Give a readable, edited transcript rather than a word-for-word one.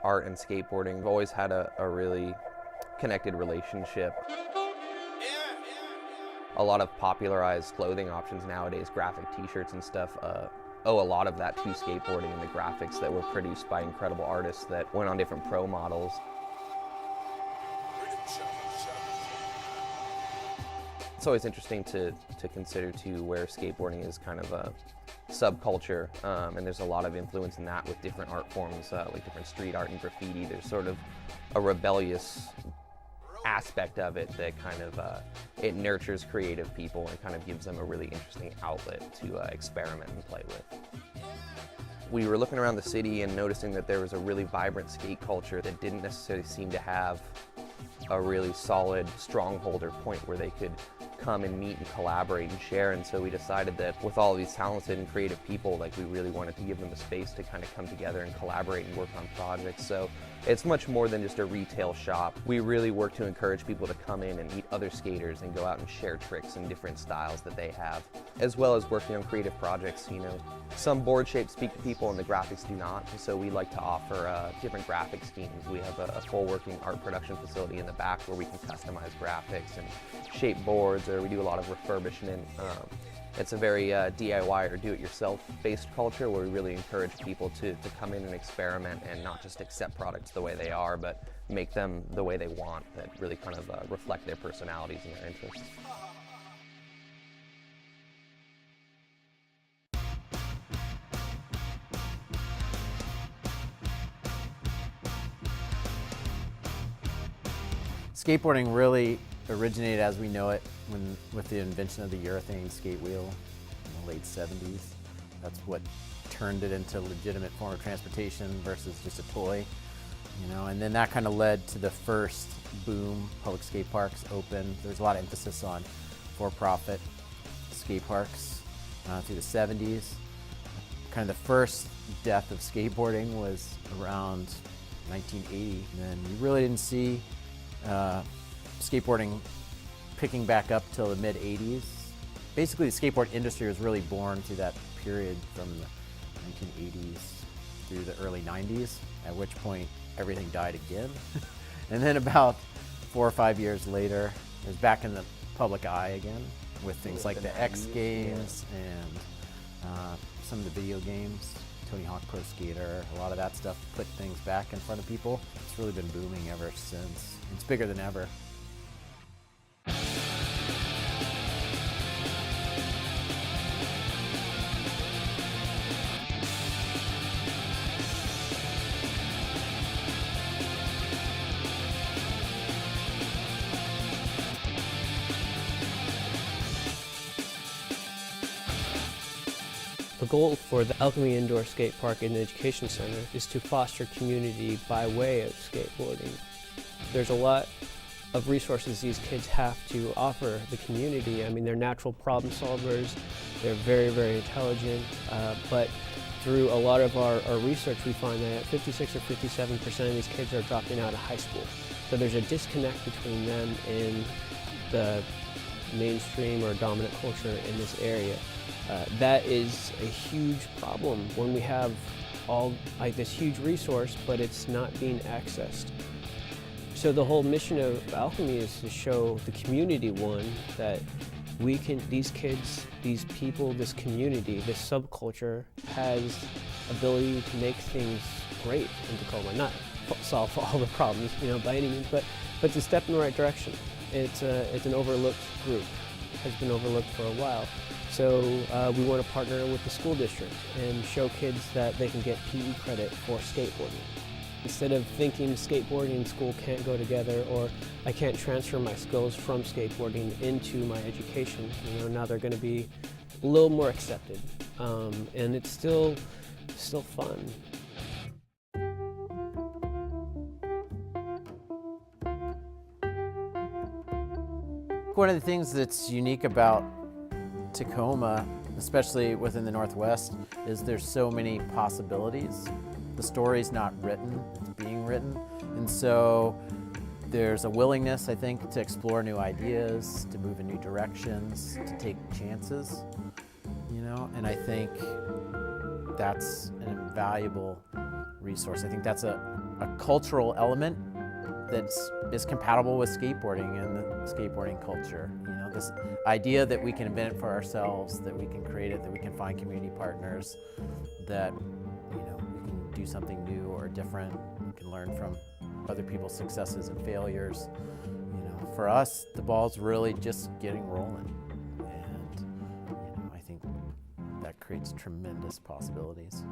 art and skateboarding have always had a really connected relationship. A lot of popularized clothing options nowadays, graphic t-shirts and stuff, owe a lot of that to skateboarding and the graphics that were produced by incredible artists that went on different pro models. It's always interesting to consider too where skateboarding is kind of a subculture, and there's a lot of influence in that with different art forms, like different street art and graffiti. There's sort of a rebellious aspect of it that kind of it nurtures creative people and kind of gives them a really interesting outlet to experiment and play with. We were looking around the city and noticing that there was a really vibrant skate culture that didn't necessarily seem to have a really solid stronghold or point where they could come and meet and collaborate and share. And so we decided that with all of these talented and creative people, like, we really wanted to give them a space to kind of come together and collaborate and work on projects. So it's much more than just a retail shop. We really work to encourage people to come in and meet other skaters and go out and share tricks and different styles that they have, as well as working on creative projects. You know, some board shapes speak to people and the graphics do not, so we like to offer different graphic schemes. We have a full working art production facility in the back where we can customize graphics and shape boards, or we do a lot of refurbishment. It's a very DIY or do-it-yourself based culture where we really encourage people to come in and experiment and not just accept products the way they are, but make them the way they want, that really kind of reflect their personalities and their interests. Skateboarding really originated as we know it with the invention of the urethane skate wheel in the late 70s. That's what turned it into a legitimate form of transportation versus just a toy, you know. And then that kind of led to the first boom. Public skate parks opened. There's a lot of emphasis on for-profit skate parks through the 70s. Kind of the first death of skateboarding was around 1980, and then you really didn't see skateboarding picking back up till the mid-80s. Basically, the skateboard industry was really born through that period from the 1980s through the early 90s, at which point everything died again. And then about 4 or 5 years later, it was back in the public eye again with things like the X Games and some of the video games, Tony Hawk Pro Skater, a lot of that stuff put things back in front of people. It's really been booming ever since. It's bigger than ever. The goal for the Alchemy Indoor Skate Park and Education Center is to foster community by way of skateboarding. There's a lot of resources these kids have to offer the community. I mean, they're natural problem solvers, they're very, very intelligent, but through a lot of our research we find that 56 or 57% of these kids are dropping out of high school. So there's a disconnect between them and the mainstream or dominant culture in this area. That is a huge problem when we have all this huge resource, but it's not being accessed. So the whole mission of Alchemy is to show the community, one, that we can, these kids, these people, this community, this subculture has ability to make things great in Tacoma. Not solve all the problems, you know, by any means, but to step in the right direction. It's an overlooked group, has been overlooked for a while. So we want to partner with the school district and show kids that they can get PE credit for skateboarding. Instead of thinking skateboarding and school can't go together, or I can't transfer my skills from skateboarding into my education, you know, now they're going to be a little more accepted, and it's still fun. One of the things that's unique about Tacoma, especially within the Northwest, is there's so many possibilities. The story's not written, it's being written. And so there's a willingness, I think, to explore new ideas, to move in new directions, to take chances, you know, and I think that's an invaluable resource. I think that's a cultural element that is compatible with skateboarding and the skateboarding culture. You know, this idea that we can invent it for ourselves, that we can create it, that we can find community partners, that we can do something new or different. We can learn from other people's successes and failures. For us, the ball's really just getting rolling, and I think that creates tremendous possibilities.